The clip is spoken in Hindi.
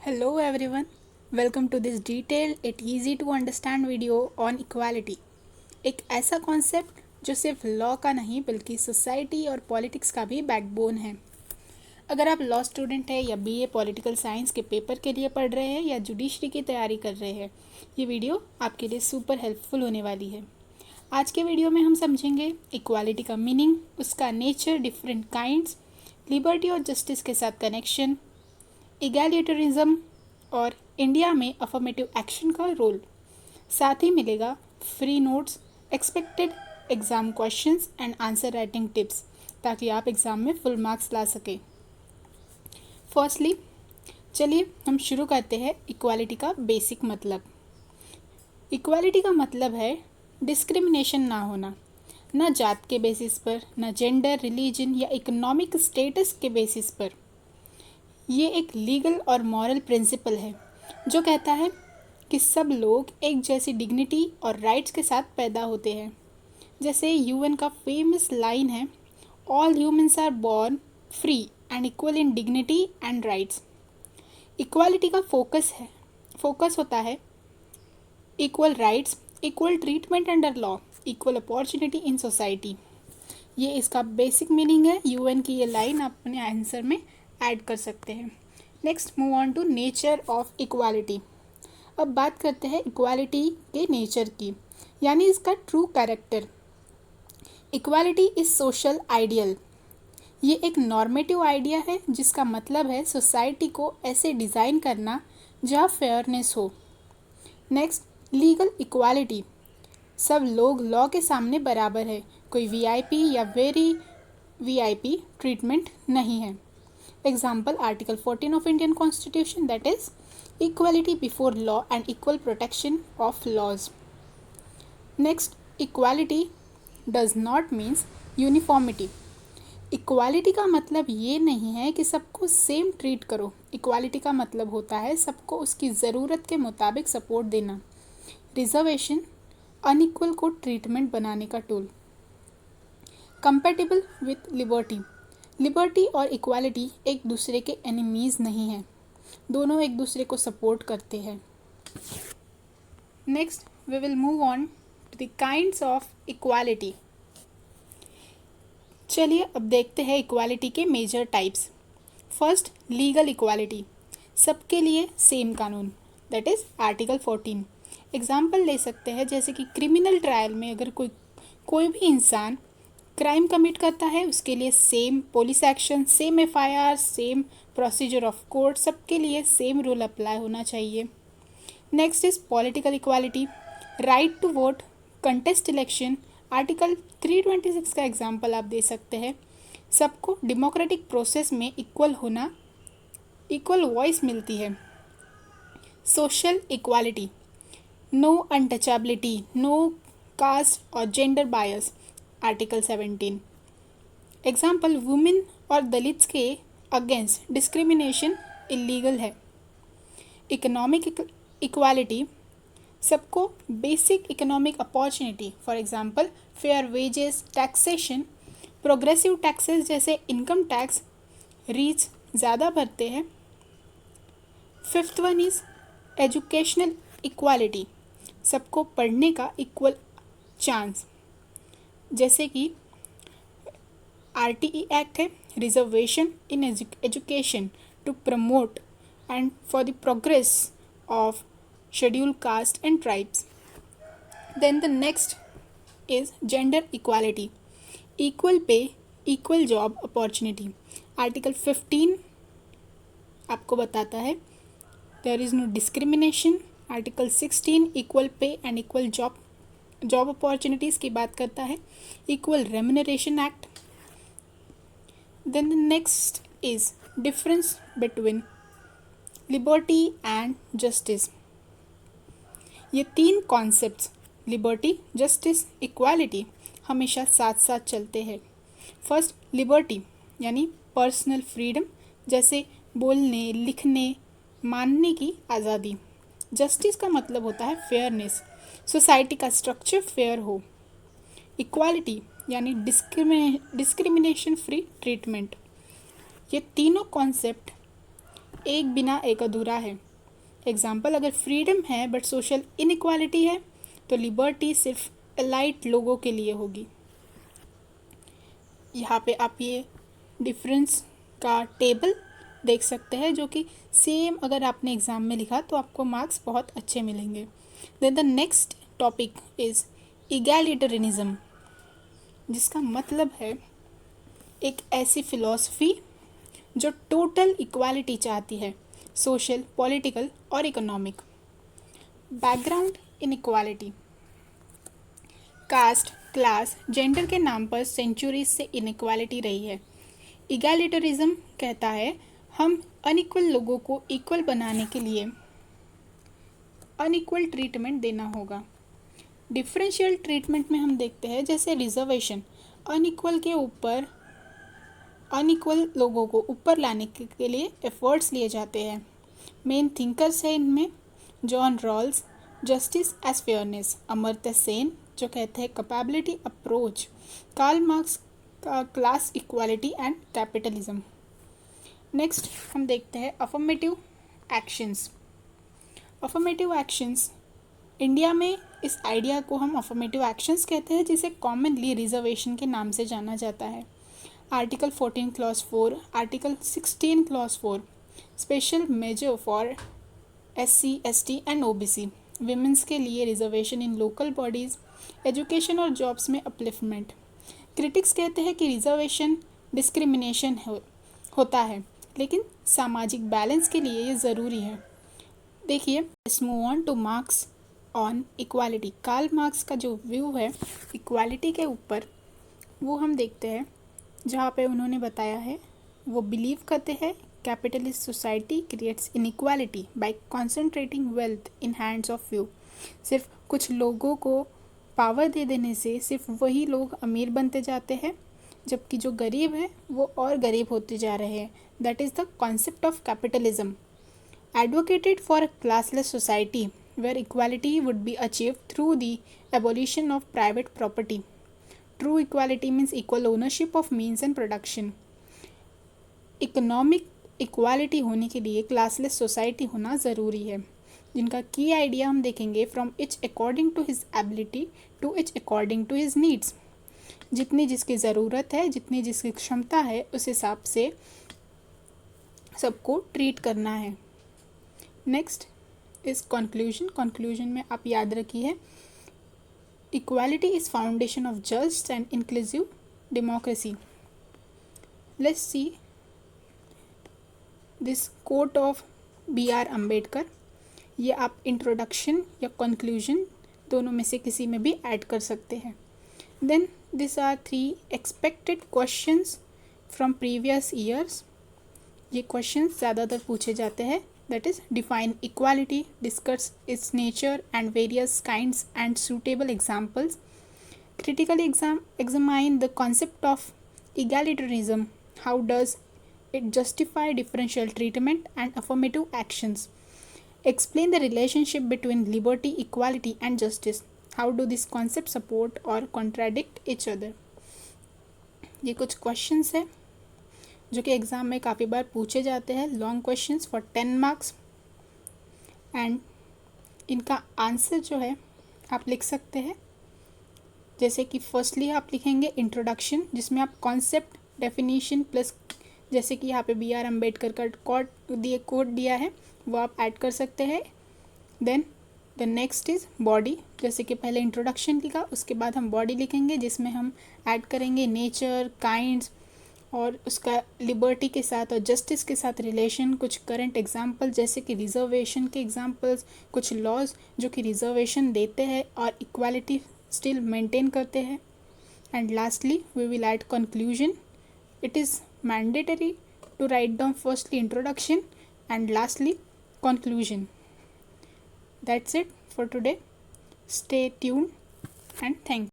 Hello everyone, welcome to this detailed yet easy to understand video on equality। एक ऐसा कॉन्सेप्ट जो सिर्फ लॉ का नहीं बल्कि सोसाइटी और पॉलिटिक्स का भी बैकबोन है। अगर आप लॉ स्टूडेंट हैं या बीए पॉलिटिकल साइंस के पेपर के लिए पढ़ रहे हैं या जुडिशरी की तैयारी कर रहे हैं, ये वीडियो आपके लिए सुपर हेल्पफुल होने वाली है। आज के वीडियो में हम समझेंगे इक्वालिटी का मीनिंग, उसका नेचर, डिफरेंट काइंड्स, लिबर्टी और जस्टिस के साथ कनेक्शन, इगैलिटरिज्म और इंडिया में अफर्मेटिव एक्शन का रोल। साथ ही मिलेगा free notes, expected exam questions and answer writing tips, ताकि आप एग्ज़ाम में फुल मार्क्स ला सकें। फर्स्टली चलिए हम शुरू करते हैं इक्वालिटी का बेसिक मतलब। इक्वालिटी का मतलब है डिस्क्रिमिनेशन ना होना, न जात के बेसिस पर, न जेंडर, रिलीजन या इकोनॉमिक स्टेटस के बेसिस पर। ये एक लीगल और मॉरल प्रिंसिपल है जो कहता है कि सब लोग एक जैसी डिग्निटी और राइट्स के साथ पैदा होते हैं। जैसे यूएन का फेमस लाइन है, all humans are born free and equal in dignity and rights. Equality का फोकस होता है equal rights, equal treatment under law, equal opportunity in society. ये इसका बेसिक मीनिंग है। यूएन की ये लाइन आप अपने आंसर में ऐड कर सकते हैं। Next move on to nature of equality. अब बात करते हैं इक्वालिटी के नेचर की, यानी इसका true character. Equality is social ideal. ये एक नॉर्मेटिव आइडिया है जिसका मतलब है सोसाइटी को ऐसे डिज़ाइन करना जहाँ फेयरनेस हो। Next, legal equality. सब लोग लॉ के सामने बराबर है, कोई वीआईपी या वेरी वीआईपी ट्रीटमेंट नहीं है। Example, Article 14 of Indian Constitution, that is equality before law and equal protection of laws. Next, equality does not means uniformity. Equality का मतलब ये नहीं है कि सबको सेम ट्रीट करो। इक्वालिटी का मतलब होता है सबको उसकी ज़रूरत के मुताबिक सपोर्ट देना। रिजर्वेशन अनइक्वल को ट्रीटमेंट बनाने का tool. Compatible with liberty. Liberty और इक्वालिटी एक दूसरे के एनिमीज़ नहीं हैं, दोनों एक दूसरे को सपोर्ट करते हैं। Next we will move on to the kinds of equality. चलिए अब देखते हैं इक्वालिटी के major types. First, legal equality, सबके लिए सेम कानून, दैट इज़ आर्टिकल 14। एग्जाम्पल ले सकते हैं, जैसे कि क्रिमिनल ट्रायल में अगर कोई भी इंसान क्राइम कमिट करता है, उसके लिए same police action, same FIR, same procedure of court, सबके लिए सेम रूल अप्लाई होना चाहिए। Next is political equality, right to vote, contest election, article 326 का एग्जांपल आप दे सकते हैं। सबको डेमोक्रेटिक प्रोसेस में इक्वल होना, इक्वल वॉइस मिलती है। Social equality, no untouchability, no caste और gender bias, article 17। Example, women और दलित्स के अगेंस्ट डिस्क्रिमिनेशन इलीगल है। इकोनॉमिक इक्वालिटी, सबको basic economic opportunity, for example fair wages, taxation, progressive taxes जैसे इनकम टैक्स रीच ज़्यादा भरते हैं। Fifth one is educational equality, सबको पढ़ने का इक्वल चांस, जैसे कि आरटीई एक्ट है, reservation in education to promote and for the progress of schedule caste and tribes. Then the next is gender equality, equal pay, equal job opportunity. Article 15 आपको बताता है there is no discrimination. Article 16 equal पे एंड इक्वल जॉब अपॉर्चुनिटीज़ की बात करता है। Equal remuneration act. Then the next is difference between liberty and justice. ये तीन कॉन्सेप्ट्स, लिबर्टी, जस्टिस, इक्वालिटी, हमेशा साथ साथ चलते हैं। फर्स्ट, लिबर्टी यानी पर्सनल फ्रीडम, जैसे बोलने, लिखने, मानने की आज़ादी। जस्टिस का मतलब होता है फेयरनेस, सोसाइटी का स्ट्रक्चर फेयर हो। इक्वालिटी यानी डिस्क्रिमिनेशन फ्री ट्रीटमेंट। ये तीनों कॉन्सेप्ट एक बिना एक अधूरा है। एग्जाम्पल, अगर फ्रीडम है बट सोशल इनइक्वालिटी है तो लिबर्टी सिर्फ एलाइट लोगों के लिए होगी। यहाँ पे आप ये डिफरेंस का टेबल देख सकते हैं, जो कि सेम अगर आपने एग्ज़ाम में लिखा तो आपको मार्क्स बहुत अच्छे मिलेंगे। Then the next topic is egalitarianism, जिसका मतलब है एक ऐसी फिलॉसफी जो टोटल इक्वालिटी चाहती है, सोशल, पॉलिटिकल और economic. Background inequality, caste, class, gender के नाम पर सेंचुरीज से इनइक्वालिटी रही है। इगैलिटरिज्म कहता है हम अनइक्वल लोगों को इक्वल बनाने के लिए अनइक्वल ट्रीटमेंट देना होगा। डिफरेंशियल ट्रीटमेंट में हम देखते हैं जैसे रिजर्वेशन, अनइक्वल लोगों को ऊपर लाने के लिए एफर्ट्स लिए जाते हैं। मेन थिंकर्स है इनमें John Rawls, justice as fairness, Amartya Sen जो कहते हैं कैपेबिलिटी अप्रोच, कार्ल मार्क्स का class equality and capitalism. Next हम देखते हैं affirmative actions. Affirmative actions, India में इस आइडिया को हम अफर्मेटिव एक्शंस कहते हैं, जिसे कॉमनली रिजर्वेशन के नाम से जाना जाता है। Article 14 clause 4, article 16 clause 4, special measure for SC, ST and OBC, womens के लिए reservation in local bodies, education और जॉब्स में अपलिफ्टमेंट। क्रिटिक्स कहते हैं कि रिजर्वेशन डिस्क्रिमिनेशन होता है, लेकिन सामाजिक बैलेंस के लिए ये ज़रूरी है। देखिए, let's move on to Marx on equality. Karl Marx का जो व्यू है इक्वालिटी के ऊपर, वो हम देखते हैं, जहाँ पे उन्होंने बताया है वो बिलीव करते हैं capitalist society creates inequality by concentrating wealth in hands of few. सिर्फ कुछ लोगों को पावर दे देने से सिर्फ वही लोग अमीर बनते जाते हैं, जबकि जो गरीब है वो और गरीब होते जा रहे हैं। That is the concept of capitalism. Advocated for a classless society where equality would be achieved through the abolition of private property. True equality means equal ownership of means and production. Economic equality होने के लिए क्लासलेस सोसाइटी होना ज़रूरी है, जिनका की आइडिया हम देखेंगे from each according to his ability to each according to his needs. जितनी जिसकी ज़रूरत है, जितनी जिसकी क्षमता है, उस हिसाब से सबको ट्रीट करना है। Next is conclusion. कंक्लूजन में आप याद रखिए, equality is foundation of just and inclusive democracy. Let's see this quote of BR Ambedkar. ये आप इंट्रोडक्शन या कंक्लूजन दोनों में से किसी में भी ऐड कर सकते हैं। Then this are 3 expected questions from previous years. ये क्वेश्चंस ज़्यादातर पूछे जाते हैं। That is, define equality, discuss its nature and various kinds and suitable examples. Critically examine the concept of egalitarianism. How does it justify differential treatment and affirmative actions? Explain the relationship between liberty, equality and justice. How do these concepts support or contradict each other? ये कुछ questions हैं जो कि एग्ज़ाम में काफ़ी बार पूछे जाते हैं। Long questions for 10 marks and इनका आंसर जो है आप लिख सकते हैं। जैसे कि फर्स्टली आप लिखेंगे इंट्रोडक्शन, जिसमें आप कॉन्सेप्ट, डेफिनेशन प्लस जैसे कि यहाँ पे BR अम्बेडकर का कोट दिया है वो आप ऐड कर सकते हैं। Then the next is body, जैसे कि पहले इंट्रोडक्शन लिखा, उसके बाद हम बॉडी लिखेंगे जिसमें हम ऐड करेंगे नेचर, काइंड्स और उसका लिबर्टी के साथ और जस्टिस के साथ रिलेशन, कुछ करंट एग्जाम्पल जैसे कि रिजर्वेशन के एग्जाम्पल्स, कुछ लॉज जो कि रिजर्वेशन देते हैं और इक्वालिटी स्टिल मेंटेन करते हैं। And lastly we will add conclusion. It is mandatory to write down firstly introduction and lastly conclusion. That's it for today. Stay tuned and thank you.